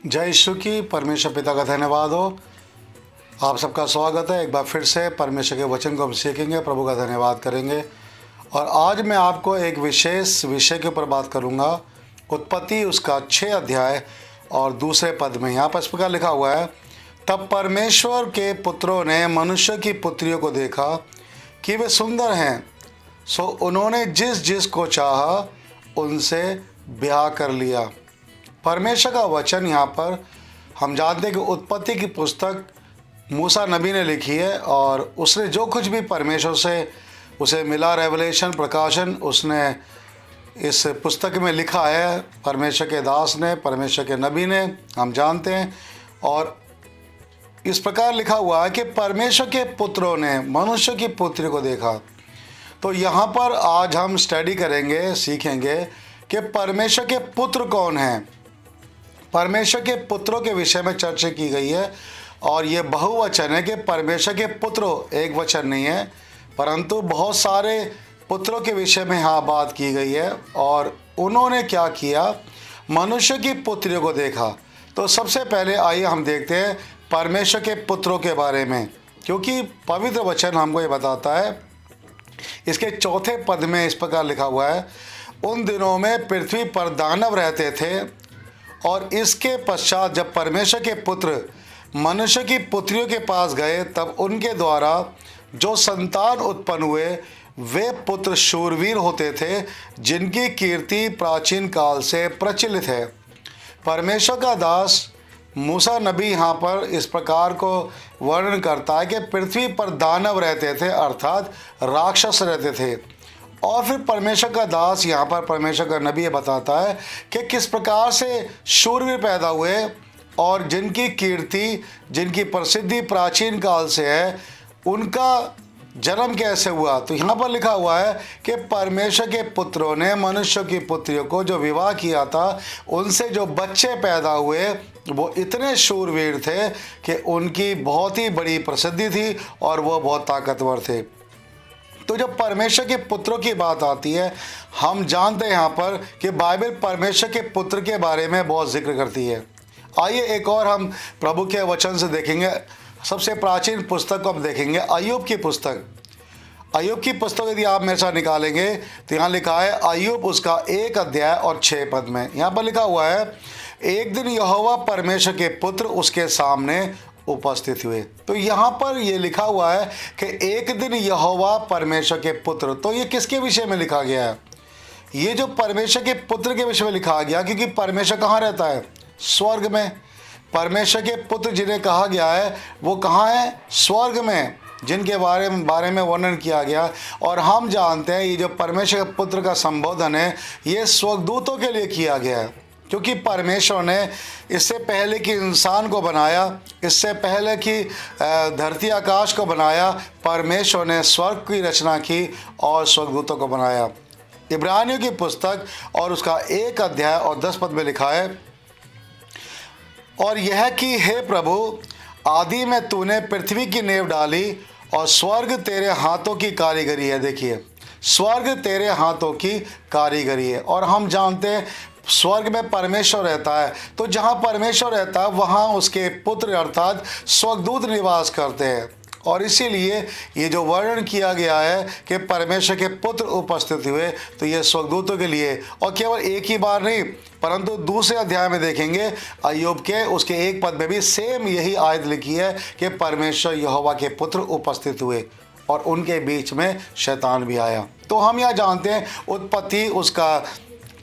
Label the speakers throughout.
Speaker 1: जय यीशु की परमेश्वर पिता का धन्यवाद हो। आप सबका स्वागत है। एक बार फिर से परमेश्वर के वचन को हम सीखेंगे, प्रभु का धन्यवाद करेंगे। और आज मैं आपको एक विशेष विषय के ऊपर बात करूंगा। उत्पत्ति उसका 6 अध्याय और दूसरे पद में यहाँ पर इस प्रकार लिखा हुआ है, तब परमेश्वर के पुत्रों ने मनुष्य की पुत्रियों को देखा कि वे सुंदर हैं, सो उन्होंने जिस जिस को चाहा उनसे ब्याह कर लिया। परमेश्वर का वचन यहाँ पर हम जानते हैं कि उत्पत्ति की पुस्तक मूसा नबी ने लिखी है और उसने जो कुछ भी परमेश्वर से उसे मिला, रेवलेशन, प्रकाशन, उसने इस पुस्तक में लिखा है। परमेश्वर के दास ने, परमेश्वर के नबी ने, हम जानते हैं। और इस प्रकार लिखा हुआ है कि परमेश्वर के पुत्रों ने मनुष्य की पुत्री को देखा। तो यहाँ पर आज हम स्टडी करेंगे, सीखेंगे कि परमेश्वर के पुत्र कौन हैं। परमेश्वर के पुत्रों के विषय में चर्चा की गई है और ये बहुवचन है कि परमेश्वर के पुत्रों, एक वचन नहीं है, परंतु बहुत सारे पुत्रों के विषय में यहाँ बात की गई है। और उन्होंने क्या किया, मनुष्य की पुत्रियों को देखा। तो सबसे पहले आइए हम देखते हैं परमेश्वर के पुत्रों के बारे में, क्योंकि पवित्र वचन हमको ये बताता है। इसके चौथे पद में इस प्रकार लिखा हुआ है, उन दिनों में पृथ्वी पर दानव रहते थे और इसके पश्चात जब परमेश्वर के पुत्र मनुष्य की पुत्रियों के पास गए, तब उनके द्वारा जो संतान उत्पन्न हुए वे पुत्र शूरवीर होते थे, जिनकी कीर्ति प्राचीन काल से प्रचलित है। परमेश्वर का दास मूसा नबी यहाँ पर इस प्रकार को वर्णन करता है कि पृथ्वी पर दानव रहते थे, अर्थात राक्षस रहते थे। और फिर परमेश्वर का दास यहाँ पर परमेश्वर का नबी ये बताता है कि किस प्रकार से शूरवीर पैदा हुए और जिनकी कीर्ति, जिनकी प्रसिद्धि प्राचीन काल से है, उनका जन्म कैसे हुआ। तो यहाँ पर लिखा हुआ है कि परमेश्वर के पुत्रों ने मनुष्य की पुत्रियों को जो विवाह किया था, उनसे जो बच्चे पैदा हुए वो इतने शूरवीर थे कि उनकी बहुत ही बड़ी प्रसिद्धि थी और वो बहुत ताकतवर थे। तो जब परमेश्वर के पुत्रों की बात आती है, हम जानते हैं यहाँ पर कि बाइबल परमेश्वर के पुत्र के बारे में बहुत जिक्र करती है। आइए एक और हम प्रभु के वचन से देखेंगे। सबसे प्राचीन पुस्तक को हम देखेंगे, अय्यूब की पुस्तक। अय्यूब की पुस्तक यदि आप मेरे साथ निकालेंगे तो यहाँ लिखा है अय्यूब उसका 1 अध्याय और 6 पद में यहाँ पर लिखा हुआ है, एक दिन यहोवा परमेश्वर के पुत्र उसके सामने उपस्थित हुए। तो यहाँ पर ये लिखा हुआ है कि एक दिन यहोवा परमेश्वर के पुत्र, तो ये किसके विषय में लिखा गया है? ये जो परमेश्वर के पुत्र के विषय में लिखा गया, क्योंकि परमेश्वर कहाँ रहता है? स्वर्ग में। परमेश्वर के पुत्र जिन्हें कहा गया है वो कहाँ है? स्वर्ग में, जिनके बारे में वर्णन किया गया। और हम जानते हैं ये जो परमेश्वर के पुत्र का संबोधन है, ये स्वर्गदूतों के लिए किया गया है, क्योंकि परमेश्वर ने इससे पहले कि इंसान को बनाया, इससे पहले कि धरती आकाश को बनाया, परमेश्वर ने स्वर्ग की रचना की और स्वर्गदूतों को बनाया। इब्रानियों की पुस्तक और उसका 1 अध्याय और 10 पद में लिखा है, और यह कि हे प्रभु, आदि में तूने पृथ्वी की नींव डाली और स्वर्ग तेरे हाथों की कारीगरी है। देखिए, स्वर्ग तेरे हाथों की कारीगरी है। और हम जानते हैं स्वर्ग में परमेश्वर रहता है, तो जहाँ परमेश्वर रहता है वहाँ उसके पुत्र अर्थात स्वर्गदूत निवास करते हैं। और इसीलिए ये जो वर्णन किया गया है कि परमेश्वर के पुत्र उपस्थित हुए, तो ये स्वर्गदूतों के लिए, और केवल एक ही बार नहीं, परंतु दूसरे अध्याय में देखेंगे अय्यूब के उसके 1 पद में भी सेम यही आयत लिखी है कि परमेश्वर यहोवा के पुत्र उपस्थित हुए और उनके बीच में शैतान भी आया। तो हम यह जानते हैं उत्पत्ति उसका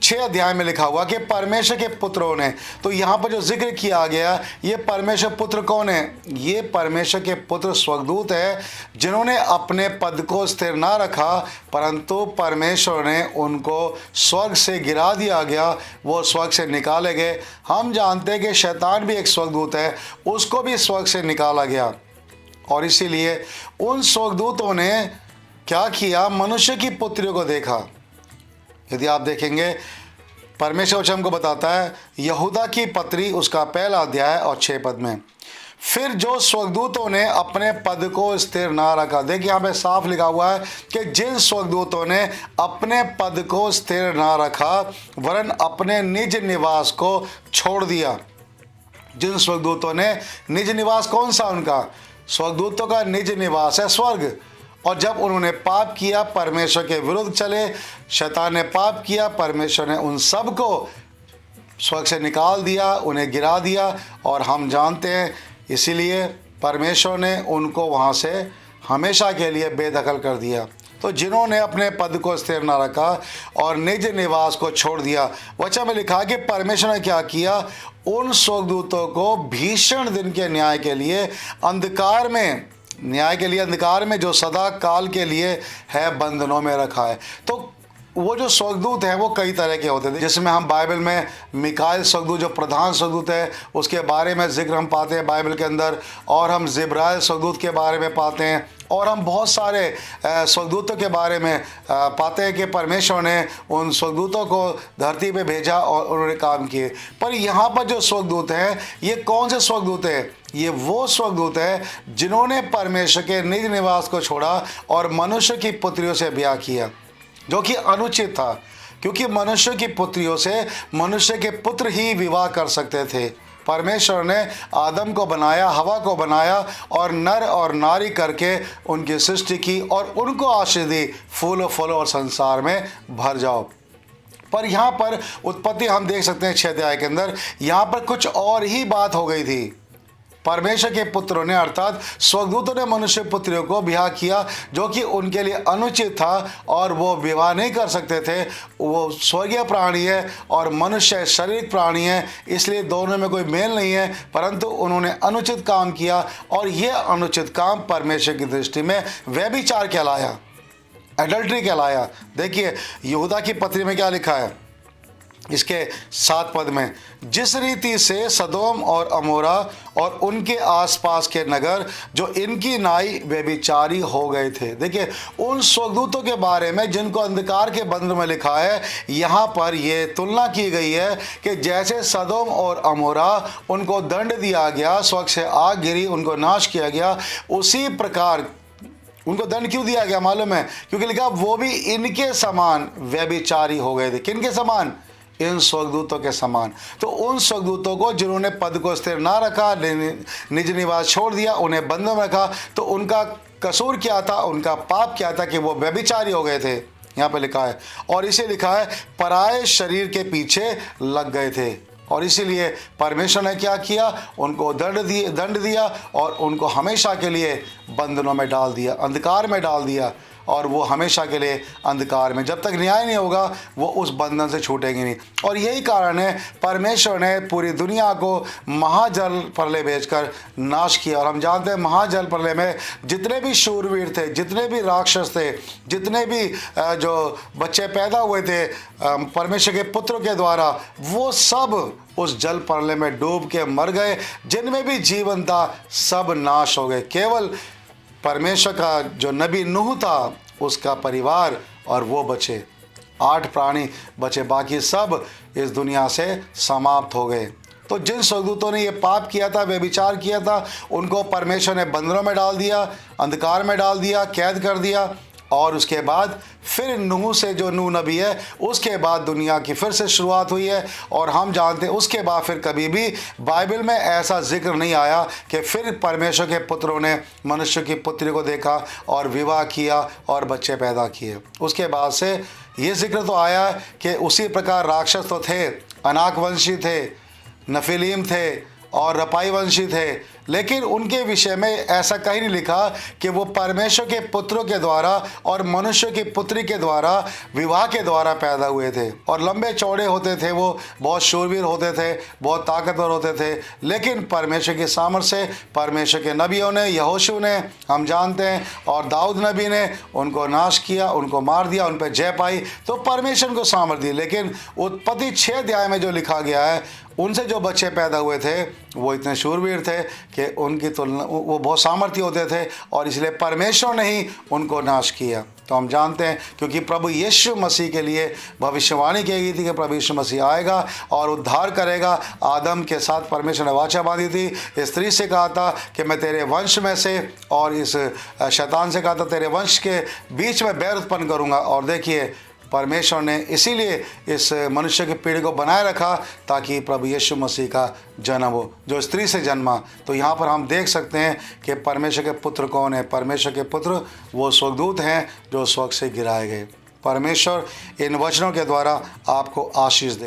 Speaker 1: 6 अध्याय में लिखा हुआ कि परमेश्वर के पुत्रों ने। तो यहाँ पर जो जिक्र किया गया, ये परमेश्वर पुत्र कौन है? ये परमेश्वर के पुत्र स्वर्गदूत है, जिन्होंने अपने पद को स्थिर ना रखा, परंतु परमेश्वर ने उनको स्वर्ग से गिरा दिया गया, वो स्वर्ग से निकाले गए। हम जानते हैं कि शैतान भी एक स्वर्गदूत है, उसको भी स्वर्ग से निकाला गया। और इसीलिए उन स्वर्गदूतों ने क्या किया? मनुष्य की पुत्रियों को देखा। यदि आप देखेंगे परमेश्वर वचन हमको बताता है, यहूदा की पत्री उसका 1 अध्याय और 6 पद में, फिर जो स्वर्गदूतों ने अपने पद को स्थिर ना रखा। देखिए यहाँ पे साफ लिखा हुआ है कि जिन स्वर्गदूतों ने अपने पद को स्थिर ना रखा वरन अपने निज निवास को छोड़ दिया, जिन स्वर्गदूतों ने निज निवास, कौन सा उनका? स्वर्गदूतों का निज निवास है स्वर्ग। और जब उन्होंने पाप किया, परमेश्वर के विरुद्ध चले, शैतान ने पाप किया, परमेश्वर ने उन सब को स्वर्ग से निकाल दिया, उन्हें गिरा दिया। और हम जानते हैं इसीलिए परमेश्वर ने उनको वहाँ से हमेशा के लिए बेदखल कर दिया। तो जिन्होंने अपने पद को स्थिर न रखा और निज निवास को छोड़ दिया, वचन में लिखा कि परमेश्वर ने क्या किया? उन स्वर्गदूतों को भीषण दिन के न्याय के लिए अंधकार में, अंधकार में जो सदा काल के लिए है, बंधनों में रखा है। तो वो जो स्वर्गदूत हैं वो कई तरह के होते थे, जिसमें हम बाइबल में मिकाएल स्वर्गदूत जो प्रधान स्वर्गदूत है उसके बारे में जिक्र हम पाते हैं बाइबल के अंदर, और हम जिब्राइल स्वर्गदूत के बारे में पाते हैं, और हम बहुत सारे स्वर्गदूतों के बारे में पाते हैं कि परमेश्वर ने उन स्वर्गदूतों को धरती पे भेजा और उन्होंने काम किए। पर यहाँ पर जो स्वर्गदूत हैं, ये कौन से स्वर्गदूत हैं? ये वो स्वर्गदूत है जिन्होंने परमेश्वर के निज निवास को छोड़ा और मनुष्य की पुत्रियों से ब्याह किया, जो कि अनुचित था, क्योंकि मनुष्य की पुत्रियों से मनुष्य के पुत्र ही विवाह कर सकते थे। परमेश्वर ने आदम को बनाया, हवा को बनाया और नर और नारी करके उनकी सृष्टि की और उनको आशीष दी, फूलो फलो और संसार में भर जाओ। पर यहाँ पर उत्पत्ति हम देख सकते हैं 6 अध्याय के अंदर, यहाँ पर कुछ और ही बात हो गई थी। परमेश्वर के पुत्रों ने अर्थात स्वर्गदूतों ने मनुष्य पुत्रियों को ब्याह किया, जो कि उनके लिए अनुचित था और वो विवाह नहीं कर सकते थे। वो स्वर्गीय प्राणी है और मनुष्य शारीरिक प्राणी है, इसलिए दोनों में कोई मेल नहीं है, परंतु उन्होंने अनुचित काम किया और ये अनुचित काम परमेश्वर की दृष्टि में व्यभिचार कहलाया, एडल्ट्री कहलाया। देखिए यहूदा की पत्री में क्या लिखा है इसके 7 पद में, जिस रीति से सदोम और अमोरा और उनके आसपास के नगर जो इनकी नाई व्यभिचारी हो गए थे। देखिए उन स्वर्गदूतों के बारे में जिनको अंधकार के बंधन में लिखा है, यहाँ पर ये तुलना की गई है कि जैसे सदोम और अमोरा उनको दंड दिया गया, स्वर्ग से आग गिरी, उनको नाश किया गया, उसी प्रकार उनको दंड क्यों दिया गया मालूम है? क्योंकि लिखा वो भी इनके समान व्यभिचारी हो गए थे। किनके समान? इन स्वर्गदूतों के समान। तो उन स्वर्गदूतों को जिन्होंने पद को स्थिर ना रखा, निज निवास छोड़ दिया, उन्हें बंधन में रखा, तो उनका कसूर क्या था, उनका पाप क्या था कि वो व्यभिचारी हो गए थे, यहाँ पे लिखा है। और इसे लिखा है पराये शरीर के पीछे लग गए थे, और इसीलिए परमेश्वर ने क्या किया? उनको दंड दिया और उनको हमेशा के लिए बंधनों में डाल दिया, अंधकार में डाल दिया, और वो हमेशा के लिए अंधकार में, जब तक न्याय नहीं होगा वो उस बंधन से छूटेंगे नहीं। और यही कारण है परमेश्वर ने पूरी दुनिया को महाजल प्रलय भेजकर नाश किया। और हम जानते हैं महाजल प्रलय में जितने भी शूरवीर थे, जितने भी राक्षस थे, जितने भी जो बच्चे पैदा हुए थे परमेश्वर के पुत्रों के द्वारा, वो सब उस जल प्रलय में डूब के मर गए। जिनमें भी जीवन था सब नाश हो गए। केवल परमेश्वर का जो नबी नूह था उसका परिवार और वो बचे, 8 प्राणी बचे, बाकी सब इस दुनिया से समाप्त हो गए। तो जिन स्वर्गदूतों ने ये पाप किया था, व्यभिचार किया था, उनको परमेश्वर ने बंधनों में डाल दिया, अंधकार में डाल दिया, कैद कर दिया। और उसके बाद फिर नूह से, जो नूह नबी है, उसके बाद दुनिया की फिर से शुरुआत हुई है। और हम जानते हैं उसके बाद फिर कभी भी बाइबल में ऐसा जिक्र नहीं आया कि फिर परमेश्वर के पुत्रों ने मनुष्य की पुत्री को देखा और विवाह किया और बच्चे पैदा किए। उसके बाद से ये जिक्र तो आया कि उसी प्रकार राक्षस तो थे, अनाक वंशी थे, नफिलीम थे और रपाई वंशी थे, लेकिन उनके विषय में ऐसा कहीं नहीं लिखा कि वो परमेश्वर के पुत्रों के द्वारा और मनुष्य की पुत्री के द्वारा, विवाह के द्वारा पैदा हुए थे। और लंबे चौड़े होते थे, वो बहुत शूरवीर होते थे, बहुत ताकतवर होते थे, लेकिन परमेश्वर की सामर्थ से परमेश्वर के नबियों ने, यहोशू ने, हम जानते हैं, और दाऊद नबी ने उनको नाश किया, उनको मार दिया, उन पर जय पाई, तो परमेश्वर को सामर्थ दी। लेकिन उत्पत्ति 6 अध्याय में जो लिखा गया है, उनसे जो बच्चे पैदा हुए थे वो इतने शूरवीर थे कि उनकी तुलना, वो बहुत सामर्थ्य होते थे, और इसलिए परमेश्वर ने ही उनको नाश किया। तो हम जानते हैं क्योंकि प्रभु यीशु मसीह के लिए भविष्यवाणी की गई थी कि प्रभु यीशु मसीह आएगा और उद्धार करेगा। आदम के साथ परमेश्वर ने वाचा बांधी थी, इस स्त्री से कहा था कि मैं तेरे वंश में से, और इस शैतान से कहा था तेरे वंश के बीच में बैर उत्पन्न करूँगा। और देखिए परमेश्वर ने इसीलिए इस मनुष्य की पीढ़ी को बनाए रखा ताकि प्रभु यीशु मसीह का जन्म हो, जो स्त्री से जन्मा। तो यहाँ पर हम देख सकते हैं कि परमेश्वर के पुत्र कौन है। परमेश्वर के पुत्र वो स्वर्गदूत हैं जो स्वर्ग से गिराए गए। परमेश्वर इन वचनों के द्वारा आपको आशीष दे।